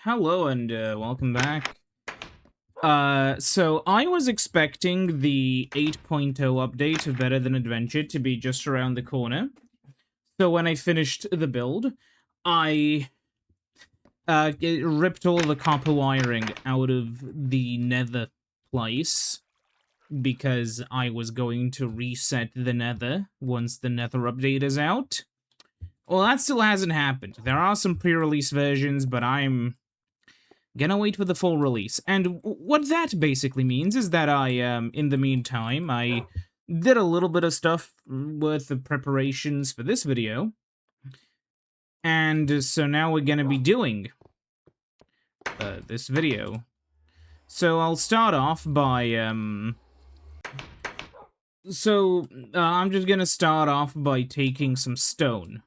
Hello and welcome back. So I was expecting the 8.0 update of Better Than Adventure to be just around the corner. So when I finished the build, I ripped all the copper wiring out of the nether place because I was going to reset the nether once the nether update is out. Well, that still hasn't happened. There are some pre-release versions, but I'm gonna wait for the full release. And what that basically means is that in the meantime, I did a little bit of stuff with the preparations for this video. And so now we're gonna be doing this video. So I'll start off by, I'm just gonna start off by taking some stone.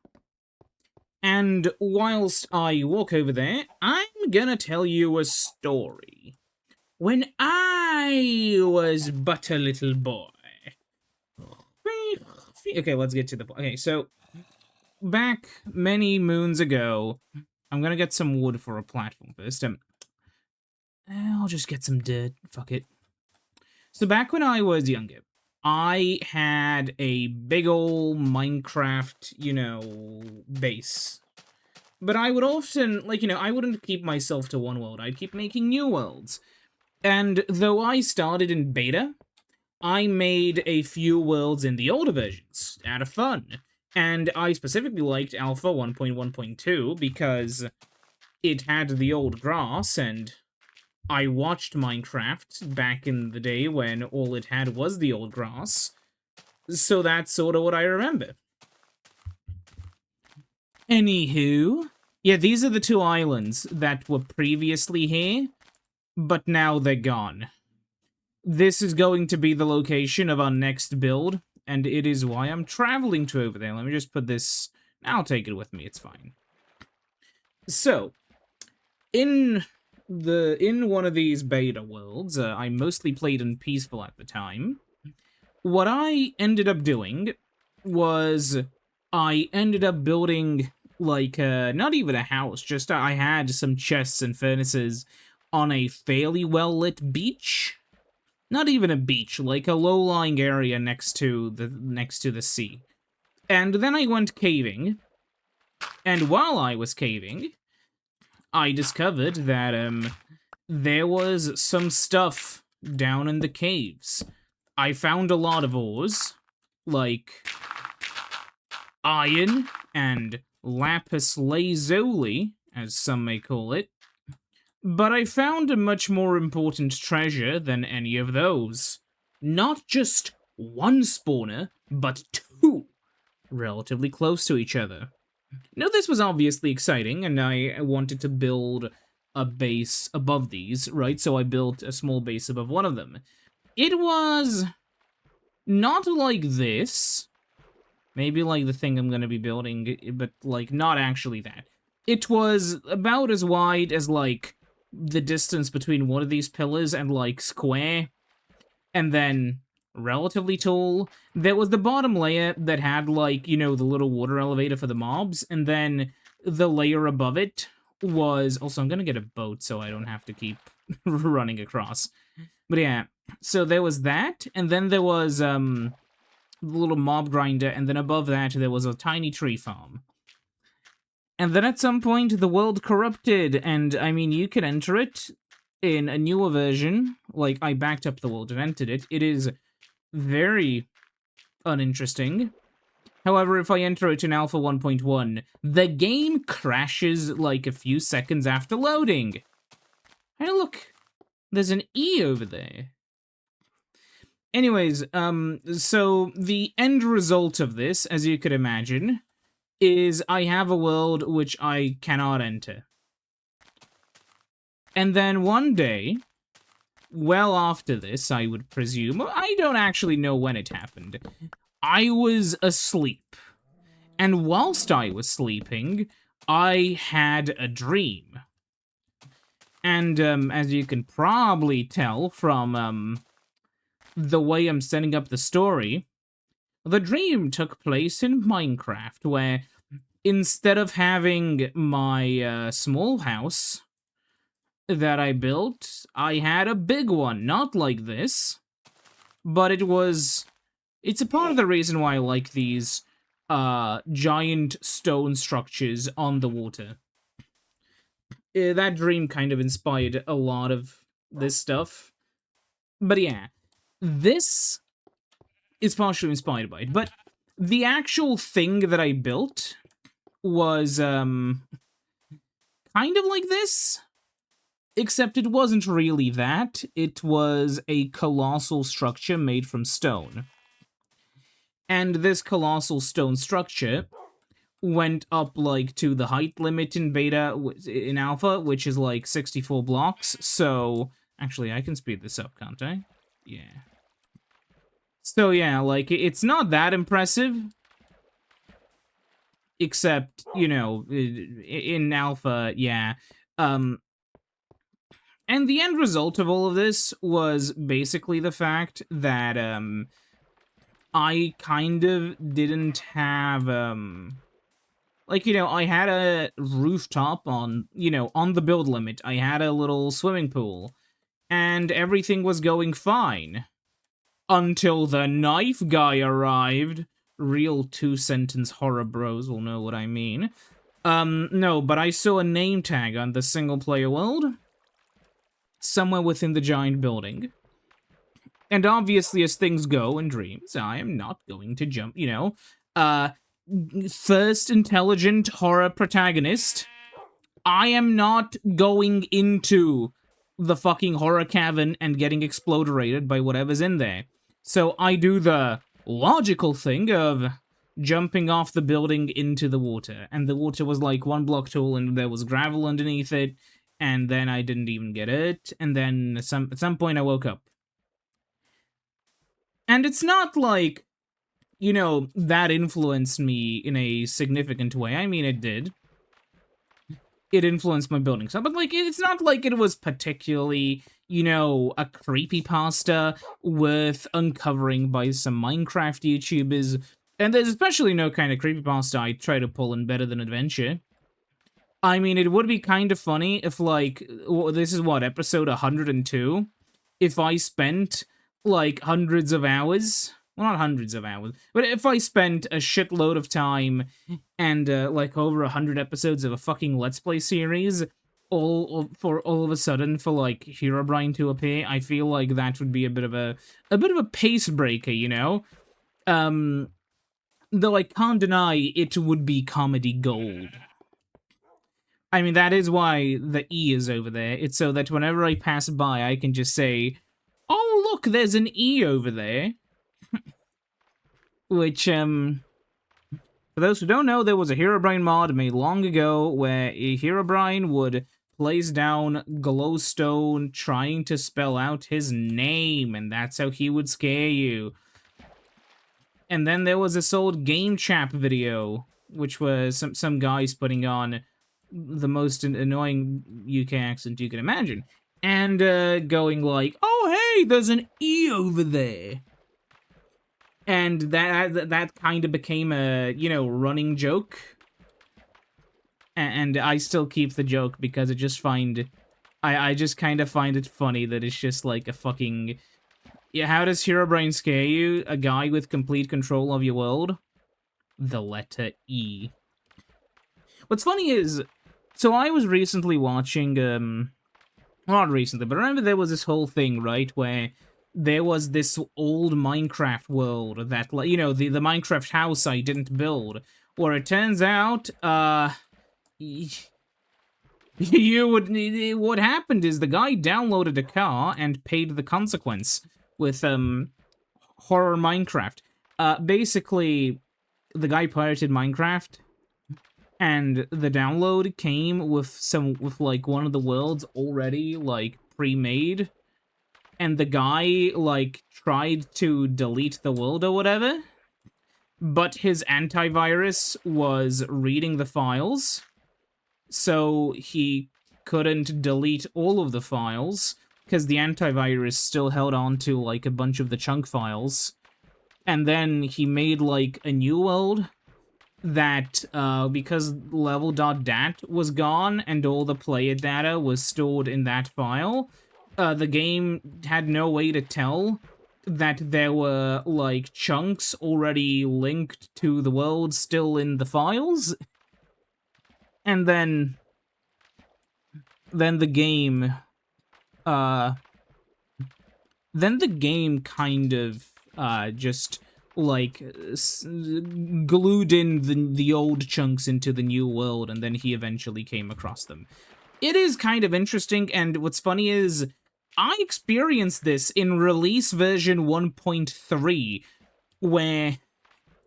And whilst I walk over there, I'm gonna tell you a story. When I was but a little boy. Okay, let's get to the point. Okay, so back many moons ago, I'm gonna get some wood for a platform first. I'll just get some dirt. Fuck it. So back when I was younger, I had a big ol' Minecraft, base. But I would often, I wouldn't keep myself to one world. I'd keep making new worlds. And though I started in beta, I made a few worlds in the older versions, out of fun. And I specifically liked Alpha 1.1.2 because it had the old grass, and I watched Minecraft back in the day when all it had was the old grass. So that's sort of what I remember. Anywho, yeah, these are the two islands that were previously here, but now they're gone. This is going to be the location of our next build, and it is why I'm traveling to over there. Let me just put this... I'll take it with me, it's fine. So, in one of these beta worlds, I mostly played in Peaceful at the time. What I ended up doing was I ended up building, not even a house, just I had some chests and furnaces on a fairly well-lit beach. Not even a beach, like a low-lying area next to the sea. And then I went caving, and while I was caving, I discovered that, there was some stuff down in the caves. I found a lot of ores, like iron and lapis lazuli, as some may call it. But I found a much more important treasure than any of those. Not just one spawner, but two, relatively close to each other. Now, this was obviously exciting, and I wanted to build a base above these, right? So I built a small base above one of them. It was not like this. Maybe like the thing I'm gonna be building, but, not actually that. It was about as wide as, the distance between one of these pillars and, square, and then relatively tall. There was the bottom layer that had, the little water elevator for the mobs, and then the layer above it was... Also, I'm gonna get a boat so I don't have to keep running across. But yeah, so there was that, and then there was, the little mob grinder, and then above that there was a tiny tree farm. And then at some point, the world corrupted, and, I mean, you can enter it in a newer version. Like, I backed up the world and entered it. It is very uninteresting. However, if I enter it in Alpha 1.1, the game crashes, a few seconds after loading. Hey, look! There's an E over there. Anyways, so the end result of this, as you could imagine, is I have a world which I cannot enter. And then one day, well after this, I would presume, I don't actually know when it happened, I was asleep. And whilst I was sleeping, I had a dream. And, as you can probably tell from, the way I'm setting up the story, the dream took place in Minecraft, where instead of having my small house that I built, I had a big one, not like this, but it's a part of the reason why I like these giant stone structures on the water. That dream kind of inspired a lot of this stuff. But yeah, this is partially inspired by it, but the actual thing that I built was kind of like this, except it wasn't really that. It was a colossal structure made from stone. And this colossal stone structure went up like to the height limit in beta, in alpha, which is like 64 blocks. So actually I can speed this up, can't I? Yeah. So yeah, like it's not that impressive, except, you know, in alpha, yeah. And the end result of all of this was basically the fact that I kind of didn't have like, you know, I had a rooftop on, you know, on the build limit. I had a little swimming pool, and everything was going fine. Until the knife guy arrived. Real two-sentence horror bros will know what I mean. No, but I saw a name tag on the single-player world, somewhere within the giant building. And obviously, as things go in dreams, I am not going to jump, you know, first intelligent horror protagonist, I am not going into the fucking horror cavern and getting exploderated by whatever's in there. So I do the logical thing of jumping off the building into the water. And the water was like 1 block tall and there was gravel underneath it. And then I didn't even get it. And then at some point I woke up. And it's not like, you know, that influenced me in a significant way. I mean, it did. It influenced my building stuff, but like it's not like it was particularly, you know, a creepypasta worth uncovering by some Minecraft YouTubers. And there's especially no kind of creepypasta I try to pull in better than adventure. I mean, it would be kind of funny if, like, this is what, episode 102? If I spent, like, hundreds of hours, well, not hundreds of hours, but if I spent a shitload of time and, like, over 100 episodes of a fucking Let's Play series, all of a sudden for, like, Herobrine to appear, I feel like that would be a bit of a pace breaker, you know? Though I can't deny it would be comedy gold. I mean, that is why the E is over there. It's so that whenever I pass by, I can just say, oh, look, there's an E over there. Which, for those who don't know, there was a Herobrine mod made long ago where a Herobrine would place down glowstone trying to spell out his name, and that's how he would scare you. And then there was this old Game Chap video, which was some guys putting on the most annoying UK accent you can imagine, and going like, oh hey, there's an E over there. And that kind of became a, you know, running joke. And I still keep the joke because I just find, I just kind of find it funny that it's just like a fucking, yeah, how does Herobrine scare you? A guy with complete control of your world? The letter E. What's funny is, so I was recently watching, not recently, but remember there was this whole thing, right, where there was this old Minecraft world that, you know, the Minecraft house I didn't build, where it turns out, what happened is the guy downloaded a car and paid the consequence with, Horror Minecraft. Basically, the guy pirated Minecraft, and the download came with like one of the worlds already like pre-made, and the guy like tried to delete the world or whatever, but his antivirus was reading the files, so he couldn't delete all of the files because the antivirus still held on to like a bunch of the chunk files. And then he made like a new world that because level.dat was gone and all the player data was stored in that file, the game had no way to tell that there were, like, chunks already linked to the world still in the files. And then the game, kind of, just, like, glued in the old chunks into the new world, and then he eventually came across them. It is kind of interesting, and what's funny is, I experienced this in release version 1.3, where...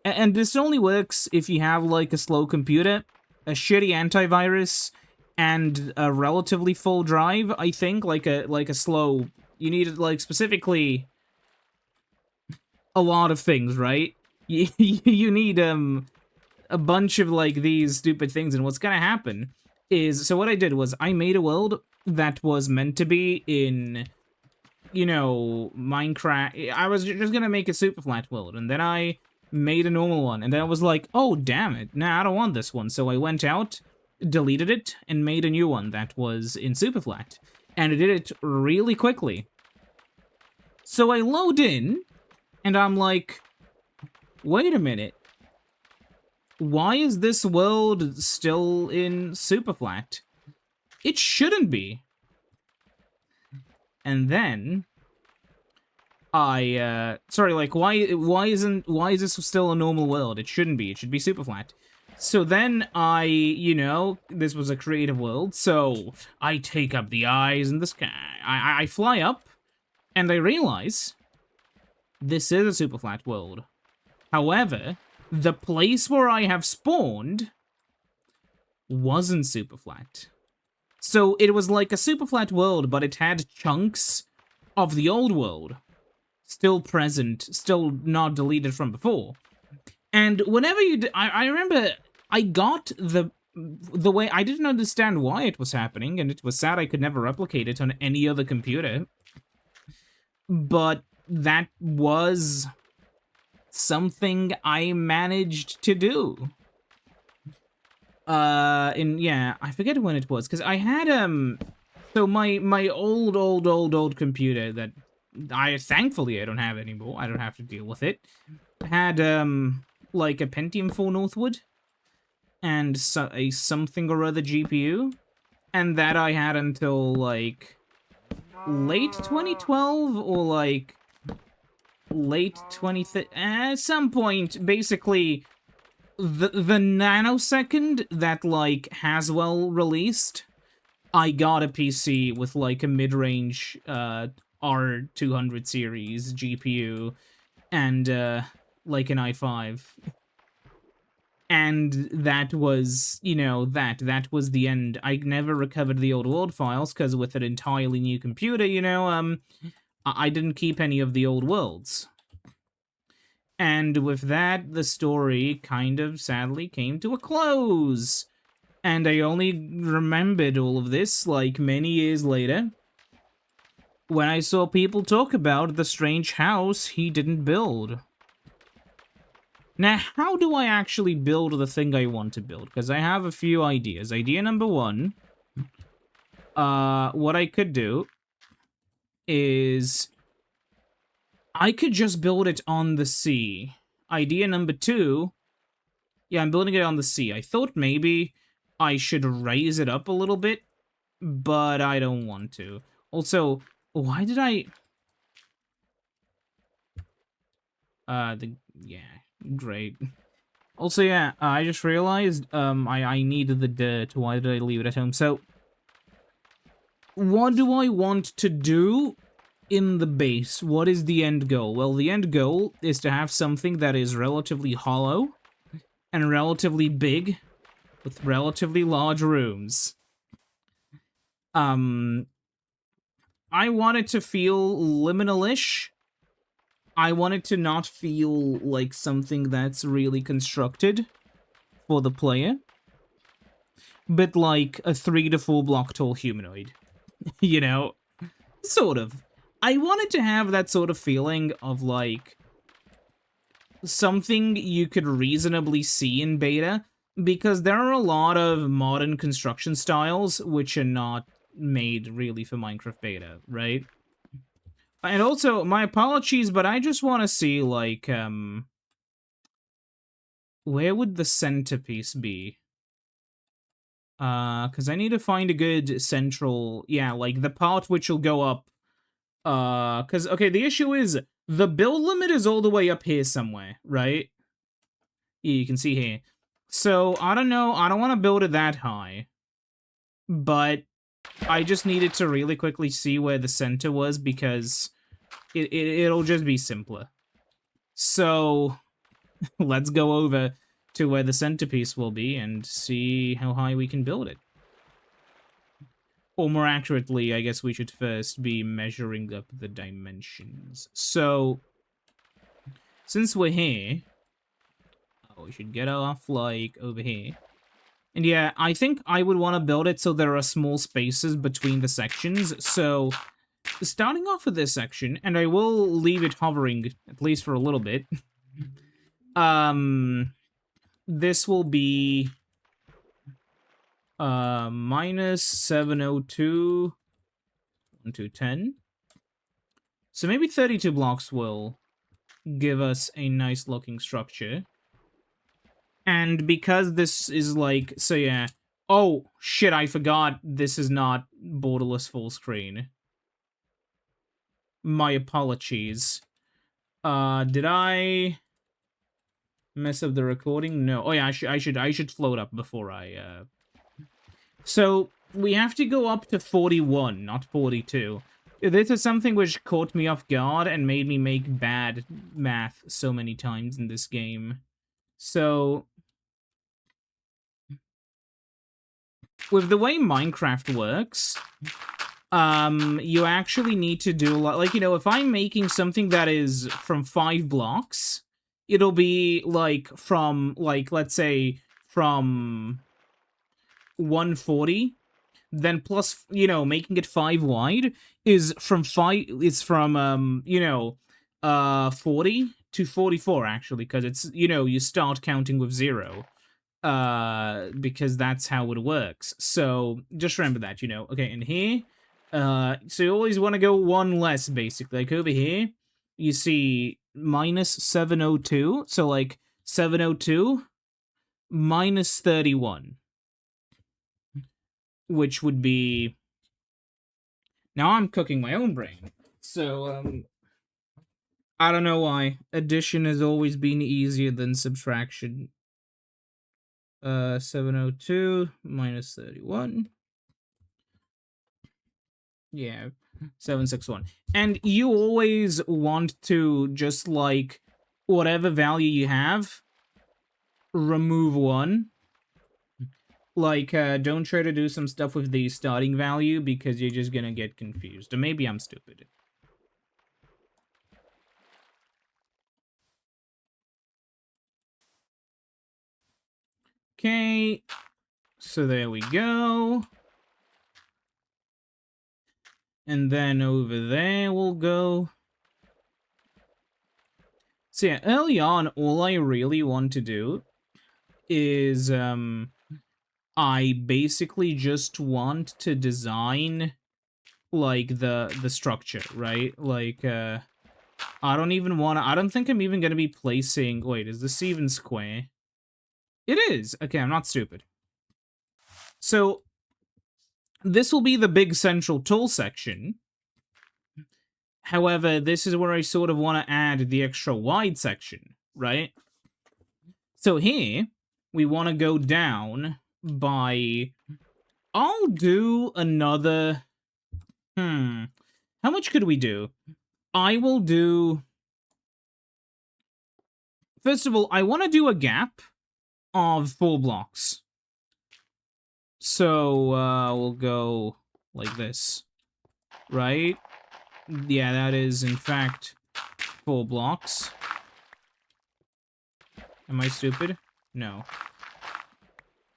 And this only works if you have, like, a slow computer, a shitty antivirus, and a relatively full drive, I think, like a slow... You need, like, specifically a lot of things, right? You need, a bunch of, like, these stupid things, and what's gonna happen is... So what I did was, I made a world that was meant to be in, you know, Minecraft. I was just gonna make a super flat world, and then I made a normal one, and then I was like, oh, damn it, nah, I don't want this one. So I went out, deleted it, and made a new one that was in super flat. And I did it really quickly. So I load in, and I'm like, wait a minute. Why is this world still in super flat? It shouldn't be. And then sorry, like, why is this still a normal world? It shouldn't be. It should be super flat. So then you know, this was a creative world, so I take up the eyes in the sky. I fly up, and I realize this is a super flat world. However, the place where I have spawned wasn't super flat. So it was like a super flat world, but it had chunks of the old world still present, still not deleted from before. And whenever you... I remember I got the way... I didn't understand why it was happening, and it was sad I could never replicate it on any other computer. But that was something I managed to do. Yeah, I forget when it was, because I had, so my old computer that thankfully I don't have anymore, I don't have to deal with it, had, like a Pentium 4 Northwood, and a something or other GPU, and that I had until, like, late 2012, or, like, late 20... at some point, basically... The nanosecond that, like, Haswell released, I got a PC with, like, a mid-range, R200 series GPU, and, like, an i5. And that was, you know, that was the end. I never recovered the old world files, because with an entirely new computer, you know, I didn't keep any of the old worlds. And with that, the story kind of sadly came to a close. And I only remembered all of this, like, many years later, when I saw people talk about the strange house he didn't build. Now, how do I actually build the thing I want to build? Because I have a few ideas. Idea number one, what I could do is... I could just build it on the sea. Idea number two... Yeah, I'm building it on the sea. I thought maybe I should raise it up a little bit, but I don't want to. Also, why did I... Yeah, great. Also, yeah, I just realized, I needed the dirt. Why did I leave it at home? So, what do I want to do in the base? What is the end goal? Well, the end goal is to have something that is relatively hollow and relatively big with relatively large rooms. I want it to feel liminal-ish. I want it to not feel like something that's really constructed for the player, but like a 3 to 4 block tall humanoid. You know? Sort of. I wanted to have that sort of feeling of, like, something you could reasonably see in beta, because there are a lot of modern construction styles which are not made really for Minecraft beta, right? And also, my apologies, but I just want to see, like, where would the centerpiece be? Because I need to find a good central, yeah, like, the part which will go up, because, okay, the issue is, the build limit is all the way up here somewhere, right? Yeah, you can see here. So, I don't know, I don't want to build it that high, but I just needed to really quickly see where the center was, because it'll just be simpler. So, let's go over to where the centerpiece will be and see how high we can build it. Or more accurately, I guess we should first be measuring up the dimensions. So, since we're here, we should get off, like, over here. And yeah, I think I would want to build it so there are small spaces between the sections. So, starting off with this section, and I will leave it hovering, at least for a little bit. This will be minus 702 to 10. So maybe 32 blocks will give us a nice looking structure. And because this is like, so yeah. Oh, shit, I forgot this is not borderless full screen. My apologies. Did I mess up the recording? No. Oh yeah, I should float up before I So, we have to go up to 41, not 42. This is something which caught me off guard and made me make bad math so many times in this game. So, with the way Minecraft works, you actually need to do a lot. Like, you know, if I'm making something that is from 5 blocks, it'll be, like, from, like, let's say, from 140, then plus, you know, making it 5 wide is from 40 to 44, actually, because it's, you know, you start counting with 0. Because that's how it works. So, just remember that, you know. Okay, and here, so you always want to go one less, basically. Like, over here, you see minus 702, so, like, 702 minus 31. Which would be... Now I'm cooking my own brain. So, I don't know why. Addition has always been easier than subtraction. 702 minus 31. Yeah, 761. And you always want to just, like, whatever value you have, remove 1. Like, don't try to do some stuff with the starting value, because you're just gonna get confused. Or maybe I'm stupid. Okay, so there we go. And then over there we'll go. So yeah, early on, all I really want to do is, I basically just want to design, like, the structure, right? Like, I don't even want to... I don't think I'm even going to be placing... Wait, is this even square? It is! Okay, I'm not stupid. So, this will be the big central tool section. However, this is where I sort of want to add the extra wide section, right? So here, we want to go down by... I'll do another... How much could we do? I will do... First of all, I want to do a gap of 4 blocks. So, we'll go like this. Right? Yeah, that is, in fact, 4 blocks. Am I stupid? No.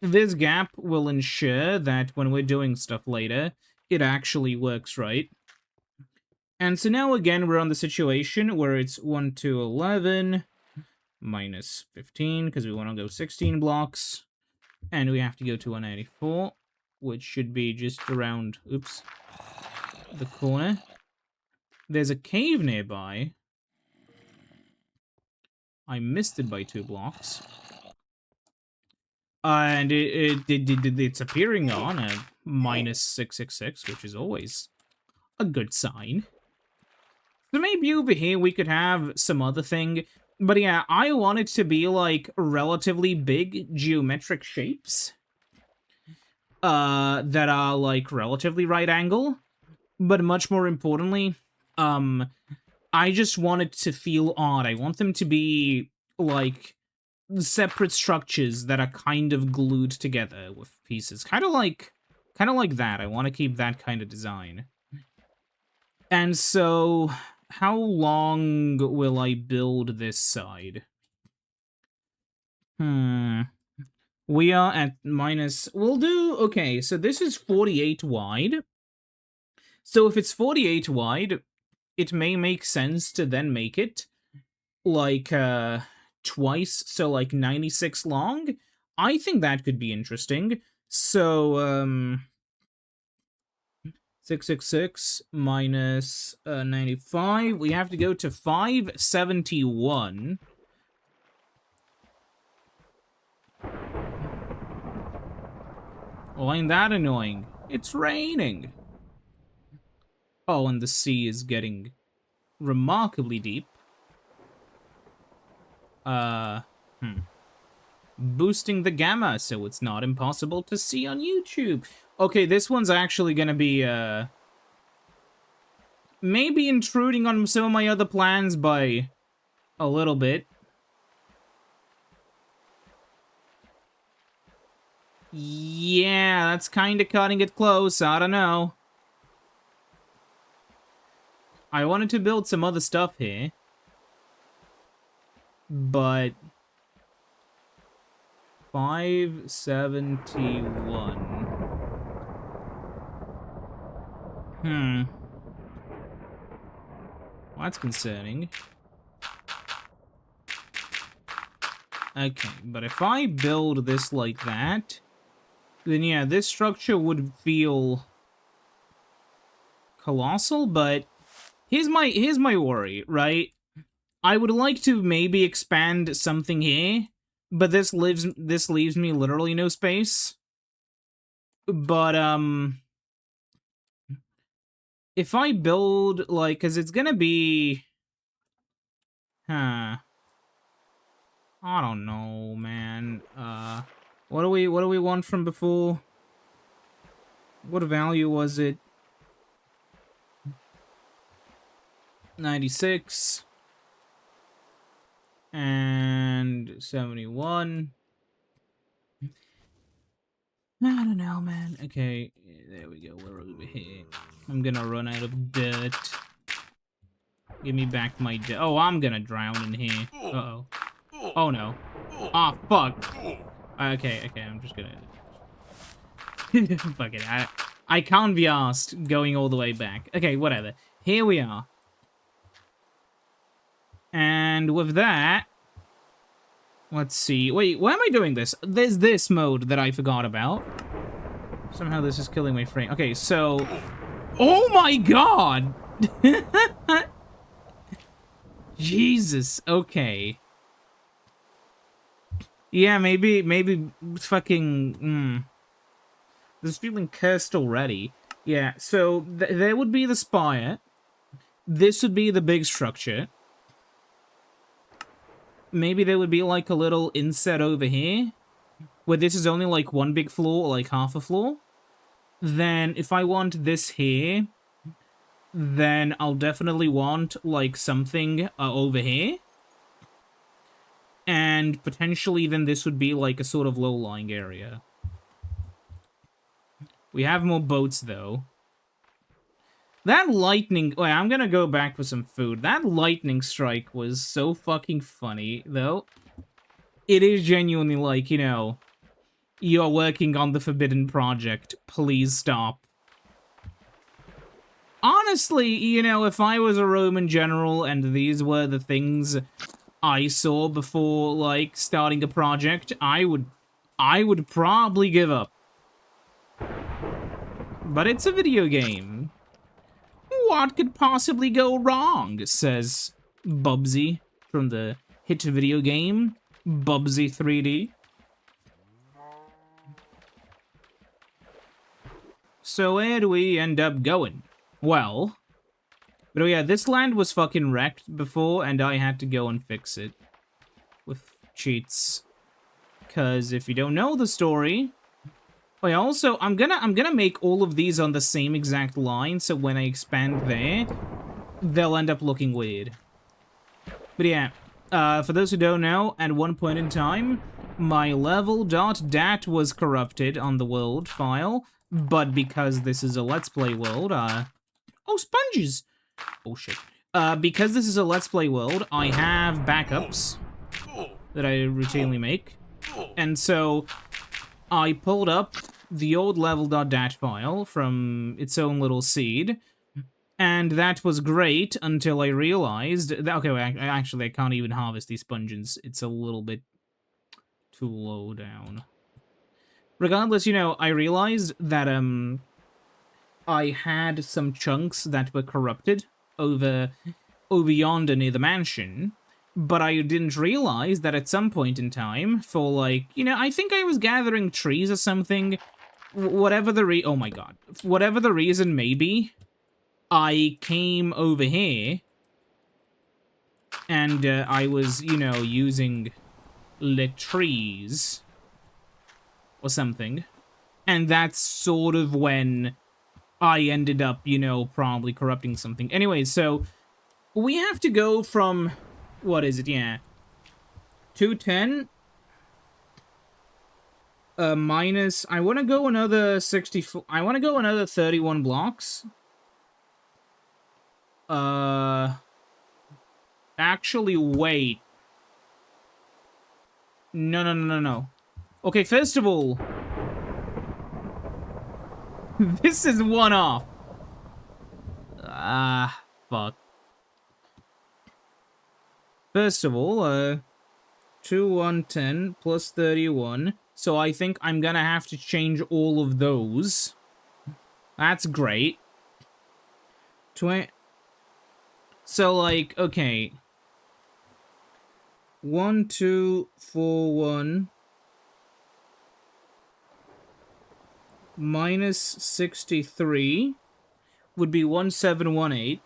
This gap will ensure that when we're doing stuff later, it actually works right. And so now, again, we're on the situation where it's 1 to 11, minus 15, because we want to go 16 blocks. And we have to go to 194, which should be just around, oops, the corner. There's a cave nearby. I missed it by 2 blocks. And it's appearing on a minus 666, which is always a good sign. So maybe over here we could have some other thing. But yeah, I want it to be like relatively big geometric shapes. That are like relatively right angle. But much more importantly, I just want it to feel odd. I want them to be like separate structures that are kind of glued together with pieces. Kind of like that. I want to keep that kind of design. And so, how long will I build this side? We are at minus... We'll do... Okay, so this is 48 wide. So if it's 48 wide, it may make sense to then make it like twice, so like 96 long. I think that could be interesting. So 666 minus 95, we have to go to 571. Well, ain't that annoying? It's raining. Oh, and the sea is getting remarkably deep. Boosting the gamma, so it's not impossible to see on YouTube. Okay, this one's actually gonna be, maybe intruding on some of my other plans by a little bit. Yeah, that's kinda cutting it close, I don't know. I wanted to build some other stuff here. But 571. Well, that's concerning. Okay, but if I build this like that, then yeah, this structure would feel colossal, but here's my worry, right? I would like to maybe expand something here, but this leaves me literally no space. But if I build like, cause it's gonna be, I don't know, man. What do we want from before? What value was it? 96 and 71. I don't know, man. Okay, there we go. We're over here. I'm gonna run out of dirt. Give me back my dirt. Oh, I'm gonna drown in here. Uh-oh. Oh, no. Ah, fuck. Okay, I'm just gonna... Fuck it. I can't be asked going all the way back. Okay, whatever. Here we are. And with that... Let's see. Wait, why am I doing this? There's this mode that I forgot about. Somehow this is killing my frame. Okay, so... Oh my god! Jesus, okay. Yeah, maybe fucking... This is feeling cursed already. Yeah, so there would be the spire. This would be the big structure. Maybe there would be like a little inset over here, where this is only like one big floor, or like half a floor. Then if I want this here, then I'll definitely want like something over here. And potentially then this would be like a sort of low-lying area. We have more boats though. That lightning... Wait, I'm gonna go back for some food. That lightning strike was so fucking funny, though. It is genuinely like, you know, you're working on the forbidden project. Please stop. Honestly, you know, if I was a Roman general and these were the things I saw before, like, starting a project, I would probably give up. But it's a video game. What could possibly go wrong? Says Bubsy from the hit video game Bubsy 3D. So where do we end up going? Well, but yeah, this land was fucking wrecked before, and I had to go and fix it with cheats. Cause if you don't know the story, wait, also I'm gonna make all of these on the same exact line, so when I expand there, they'll end up looking weird. But yeah, for those who don't know, at one point in time, my level.dat was corrupted on the world file, but because this is a Let's Play world, oh, sponges! Oh shit. Because this is a Let's Play world, I have backups that I routinely make. And so, I pulled up the old level.dat file from its own little seed, and that was great until I realized that, okay, well, actually, I can't even harvest these sponges. It's a little bit too low down. Regardless, you know, I realized that, I had some chunks that were corrupted over yonder near the mansion, but I didn't realize that at some point in time, for like, you know, I think I was gathering trees or something, whatever the oh my god, whatever the reason may be, I came over here, and I was, you know, using the trees or something, and that's sort of when I ended up, you know, probably corrupting something. Anyway, so we have to go from, what is it, yeah, 210, minus, I want to go another 64, I want to go another 31 blocks. Actually, wait. No. Okay, first of all, this is one off. Fuck. First of all, 2, 110 plus 31. So I think I'm gonna have to change all of those. That's great. So, like, okay. 1, 2, 4, 1. Minus 63 would be 1718.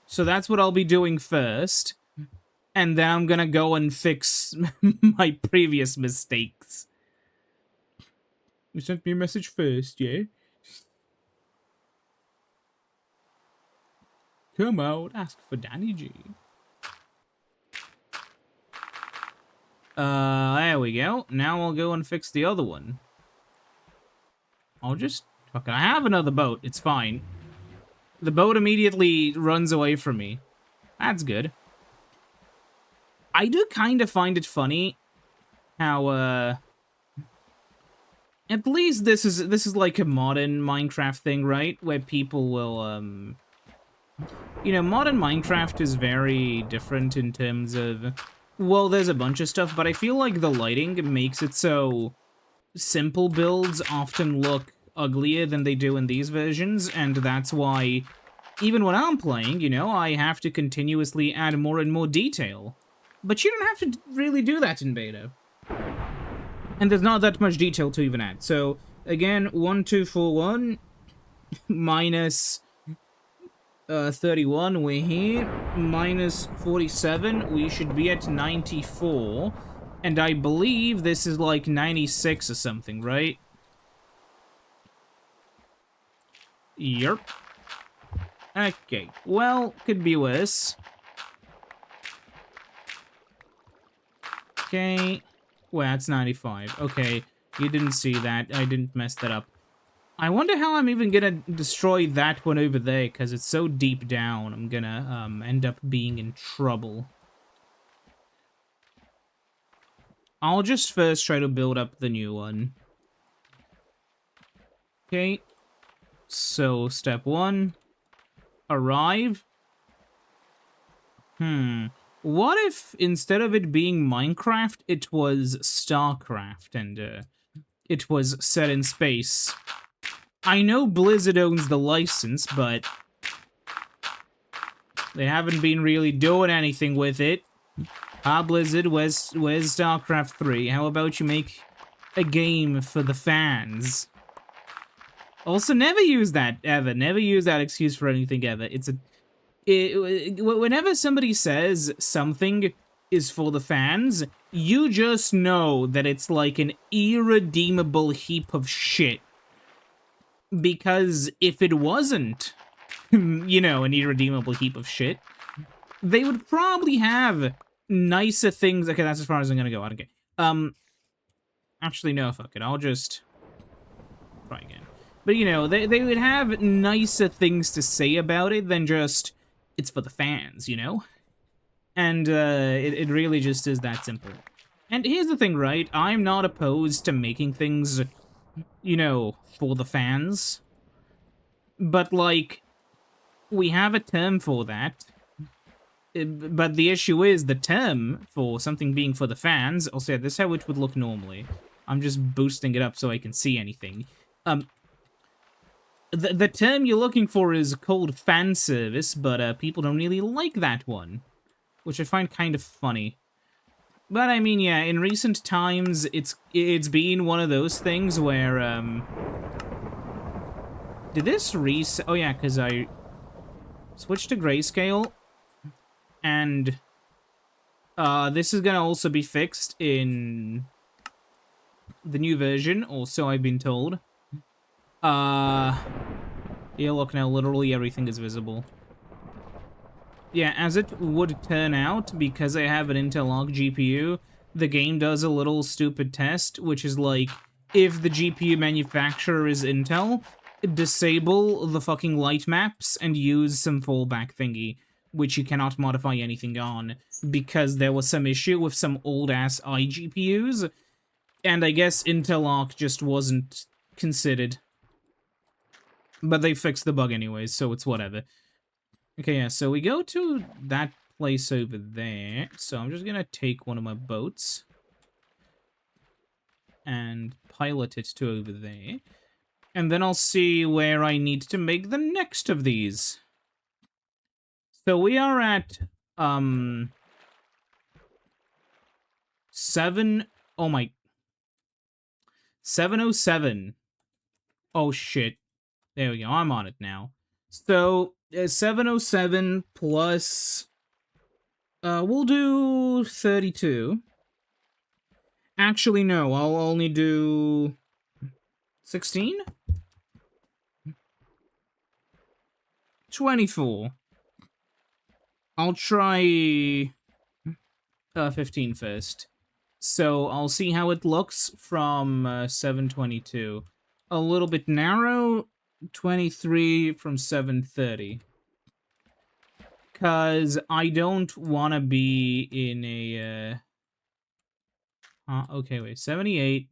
So that's what I'll be doing first. And then I'm gonna go and fix my previous mistakes. You sent me a message first, yeah? Come out, ask for Danny G. There we go. Now I'll go and fix the other one. I'll just... Fucking, I have another boat. It's fine. The boat immediately runs away from me. That's good. I do kind of find it funny how, at least this is like a modern Minecraft thing, right? Where people will, you know, modern Minecraft is very different in terms of... Well, there's a bunch of stuff, but I feel like the lighting makes it so simple builds often look uglier than they do in these versions, and that's why, even when I'm playing, you know, I have to continuously add more and more detail. But you don't have to really do that in beta. And there's not that much detail to even add. So, again, 1241 minus 31, we're here. Minus 47, we should be at 94. And I believe this is like 96 or something, right? Yerp. Okay, well, could be worse. Okay. Well, that's 95. Okay, you didn't see that. I didn't mess that up. I wonder how I'm even gonna destroy that one over there, because it's so deep down. I'm gonna end up being in trouble. I'll just first try to build up the new one. Okay. So, step 1. Arrive. What if instead of it being Minecraft, it was StarCraft and it was set in space? I know Blizzard owns the license, but they haven't been really doing anything with it. Blizzard, where's StarCraft 3? How about you make a game for the fans? Also, never use that, ever. Never use that excuse for anything, ever. Whenever somebody says something is for the fans, you just know that it's like an irredeemable heap of shit. Because if it wasn't, you know, an irredeemable heap of shit, they would probably have nicer things. Okay, that's as far as I'm gonna go. I don't care. Actually, no, fuck it. I'll just try again. But, you know, they would have nicer things to say about it than just, it's for the fans, you know? And it really just is that simple. And here's the thing, right? I'm not opposed to making things, you know, for the fans. But, like, we have a term for that. But the issue is the term for something being for the fans. I'll say this is how it would look normally. I'm just boosting it up so I can see anything. The term you're looking for is called fan service, but people don't really like that one, which I find kind of funny. But I mean, yeah, in recent times, it's been one of those things where did this reset? Oh yeah, because I switched to grayscale, and this is gonna also be fixed in the new version, or so I've been told. Yeah, look, now literally everything is visible. Yeah, as it would turn out, because I have an Intel Arc GPU, the game does a little stupid test, which is like, if the GPU manufacturer is Intel, disable the fucking light maps and use some fallback thingy, which you cannot modify anything on, because there was some issue with some old-ass iGPUs, and I guess Intel Arc just wasn't considered. But they fixed the bug anyways, so it's whatever. Okay, yeah, so we go to that place over there. So I'm just gonna take one of my boats and pilot it to over there. And then I'll see where I need to make the next of these. So we are at, 707. Oh, shit. There we go, I'm on it now. So, 707 plus... we'll do 32. Actually, no, I'll only do... 16? 24. I'll try... 15 first. So, I'll see how it looks from 722. A little bit narrow... 23 from 730. Because I don't want to be in a... okay, wait. 78.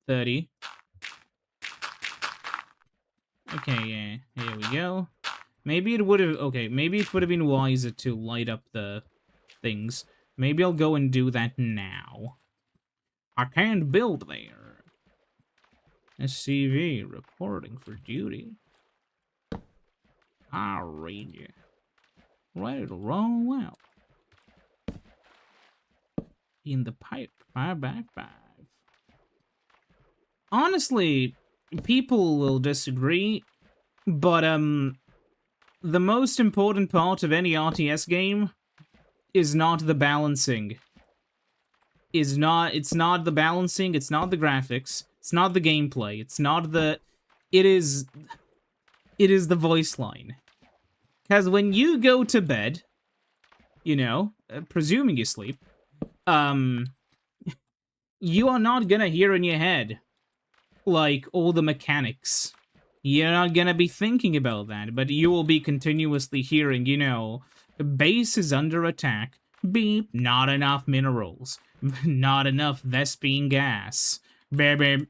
30. Okay, yeah. Here we go. Maybe it would have... Okay, maybe it would have been wiser to light up the things. Maybe I'll go and do that now. I can't build there. SCV, reporting for duty. I'll read you. Ready to roll out. In the pipe, 5x5. Honestly, people will disagree, but, the most important part of any RTS game is not the balancing. It's not the balancing, it's not the graphics. It's not the gameplay. It's not the... It is the voice line. Because when you go to bed, you know, presuming you sleep, you are not gonna hear in your head, like, all the mechanics. You're not gonna be thinking about that, but you will be continuously hearing, you know, base is under attack. Beep, not enough minerals. Not enough Vespene gas. Beep, beep.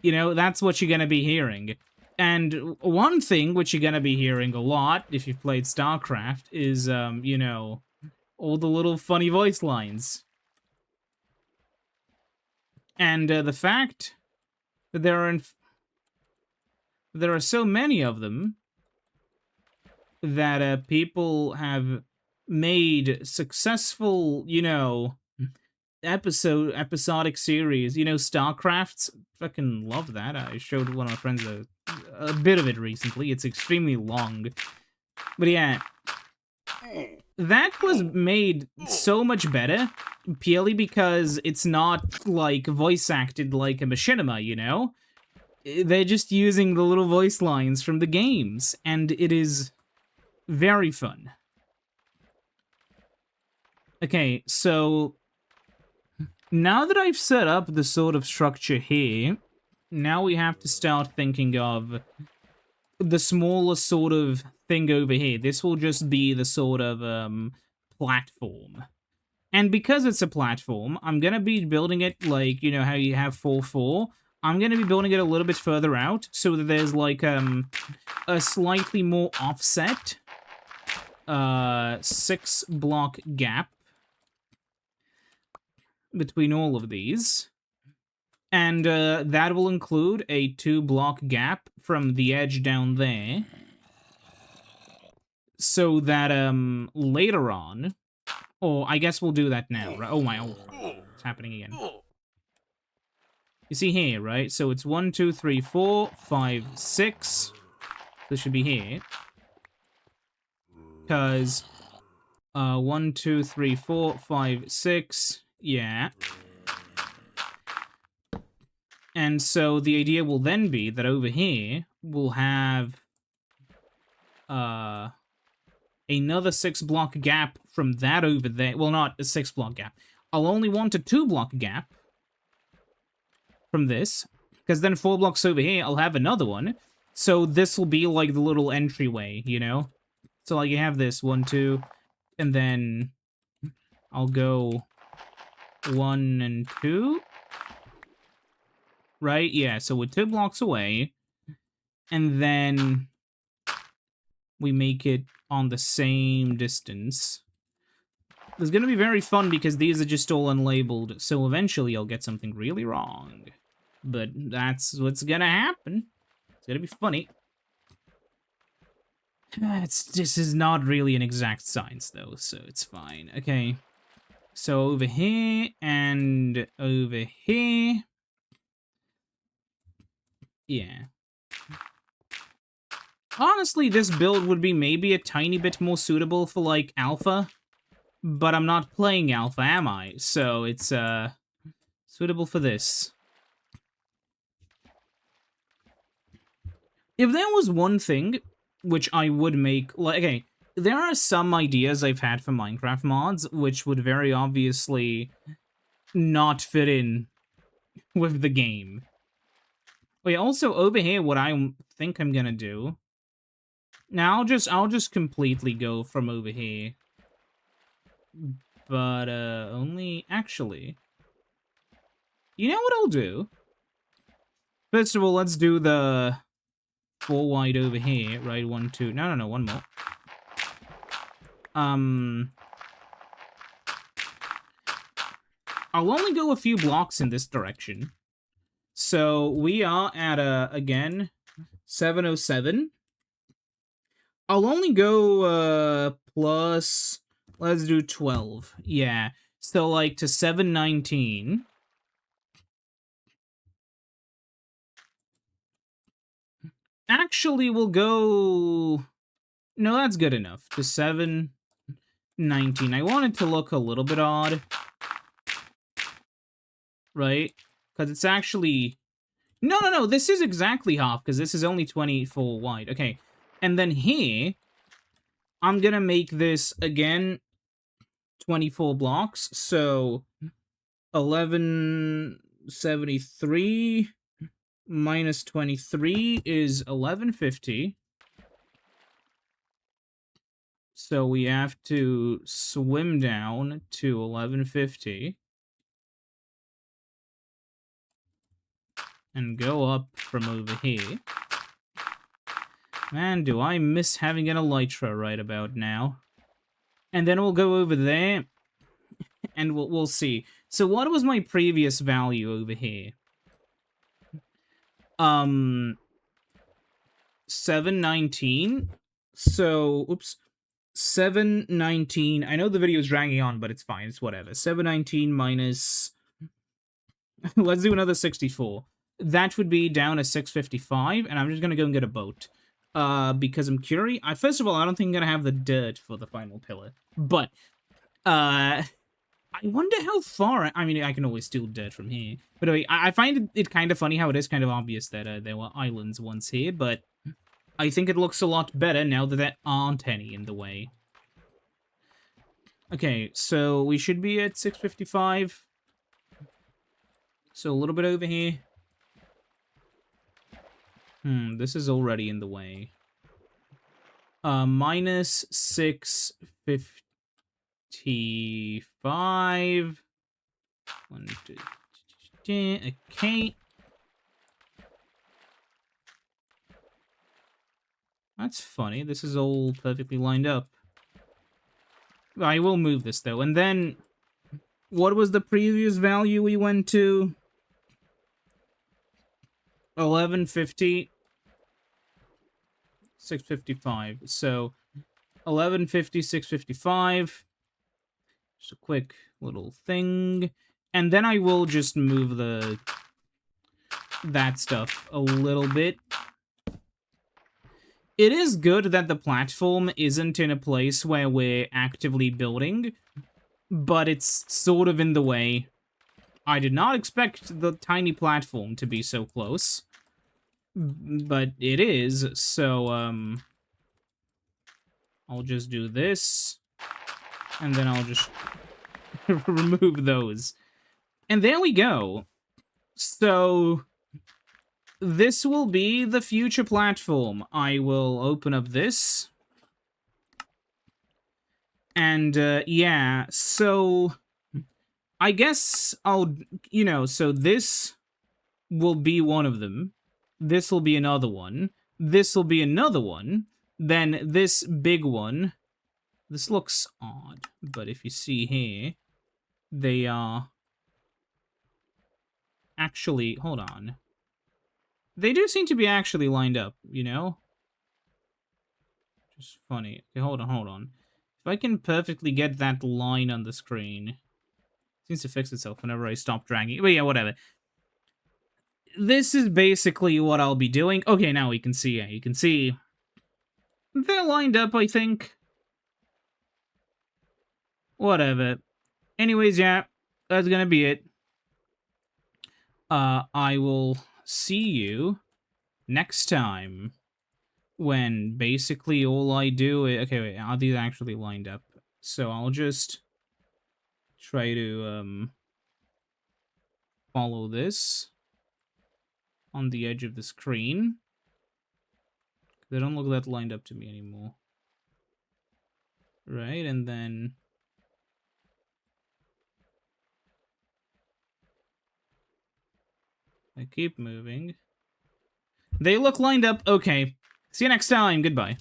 You know, that's what you're gonna be hearing. And one thing which you're gonna be hearing a lot if you've played StarCraft is, you know, all the little funny voice lines. And the fact that there are so many of them that people have made successful, you know, episodic series. You know, StarCraft's fucking love that. I showed one of my friends a bit of it recently. It's extremely long. But yeah, that was made so much better purely because it's not like voice acted like a machinima, you know? They're just using the little voice lines from the games, and it is very fun. Okay, so now that I've set up the sort of structure here, now we have to start thinking of the smaller sort of thing over here. This will just be the sort of platform. And because it's a platform, I'm going to be building it like, you know, how you have 4-4. I'm going to be building it a little bit further out so that there's like a slightly more offset 6-block gap between all of these. And that will include a 2-block gap from the edge down there. So that later on, or I guess we'll do that now, right? Oh my, oh, it's happening again. You see here, right? So it's 1, 2, 3, 4, 5, 6. This should be here. Because 1, 2, 3, 4, 5, 6. Yeah. And so the idea will then be that over here we'll have another 6-block gap from that over there. Well, not a 6-block gap. I'll only want a 2-block gap from this, because then 4 blocks over here, I'll have another one. So this will be like the little entryway, you know? So like you have this 1, 2, and then I'll go 1 and 2. Right? Yeah, so we're 2 blocks away, and then we make it on the same distance. It's gonna be very fun because these are just all unlabeled, so eventually I'll get something really wrong. But that's what's gonna happen. It's gonna be funny. This is not really an exact science, though, so it's fine. Okay. So over here and over here. Yeah. Honestly, this build would be maybe a tiny bit more suitable for, like, Alpha. But I'm not playing Alpha, am I? So it's, suitable for this. If there was one thing which I would make, like, okay, there are some ideas I've had for Minecraft mods which would very obviously not fit in with the game. Wait, also over here, what I think I'm gonna do. Now I'll just completely go from over here. But only actually. You know what I'll do? First of all, let's do the 4 wide over here, right? 1, 2. No, one more. I'll only go a few blocks in this direction. So we are at again 707. I'll only go plus, let's do 12. Yeah. So like to 719. Actually, we'll go... No, that's good enough. To 719. I want it to look a little bit odd. Right? Because it's actually... No, this is exactly half, because this is only 24 wide. Okay. And then here, I'm gonna make this, again, 24 blocks. So, 1173... minus 23 is 1150. So we have to swim down to 1150. And go up from over here. Man, do I miss having an elytra right about now. And then we'll go over there, and we'll see. So what was my previous value over here? 719. So, oops. 719. I know the video is dragging on, but it's fine. It's whatever. 719 minus... Let's do another 64. That would be down to 655, and I'm just gonna go and get a boat. Because I'm curious. First of all, I don't think I'm gonna have the dirt for the final pillar. But, I wonder how far... I mean, I can always steal dirt from here. But anyway, I find it kind of funny how it is kind of obvious that there were islands once here, but I think it looks a lot better now that there aren't any in the way. Okay, so we should be at 655. So a little bit over here. This is already in the way. Minus 655. 1, 2, 3, okay. That's funny. This is all perfectly lined up. I will move this, though. And then, what was the previous value we went to? 1150. 655. So, 1150, 655. Just a quick little thing. And then I will just move that stuff a little bit. It is good that the platform isn't in a place where we're actively building, but it's sort of in the way. I did not expect the tiny platform to be so close, but it is, so, I'll just do this, and then I'll just remove those. And there we go. So... this will be the future platform. I will open up this. And, yeah, so... I guess I'll, so this will be one of them. This will be another one. This will be another one. Then this big one. This looks odd, but if you see here, they are... actually, hold on. They do seem to be actually lined up, Just funny. Okay, hold on. If I can perfectly get that line on the screen... it seems to fix itself whenever I stop dragging. But yeah, whatever. This is basically what I'll be doing. Okay, now we can see, yeah, you can see... they're lined up, I think. Whatever. Anyways, yeah, that's gonna be it. I will see you next time, when basically all I do is... okay, wait, are these actually lined up? So I'll just try to, follow this on the edge of the screen. They don't look that lined up to me anymore. Right, and then... I keep moving. They look lined up. Okay. See you next time. Goodbye.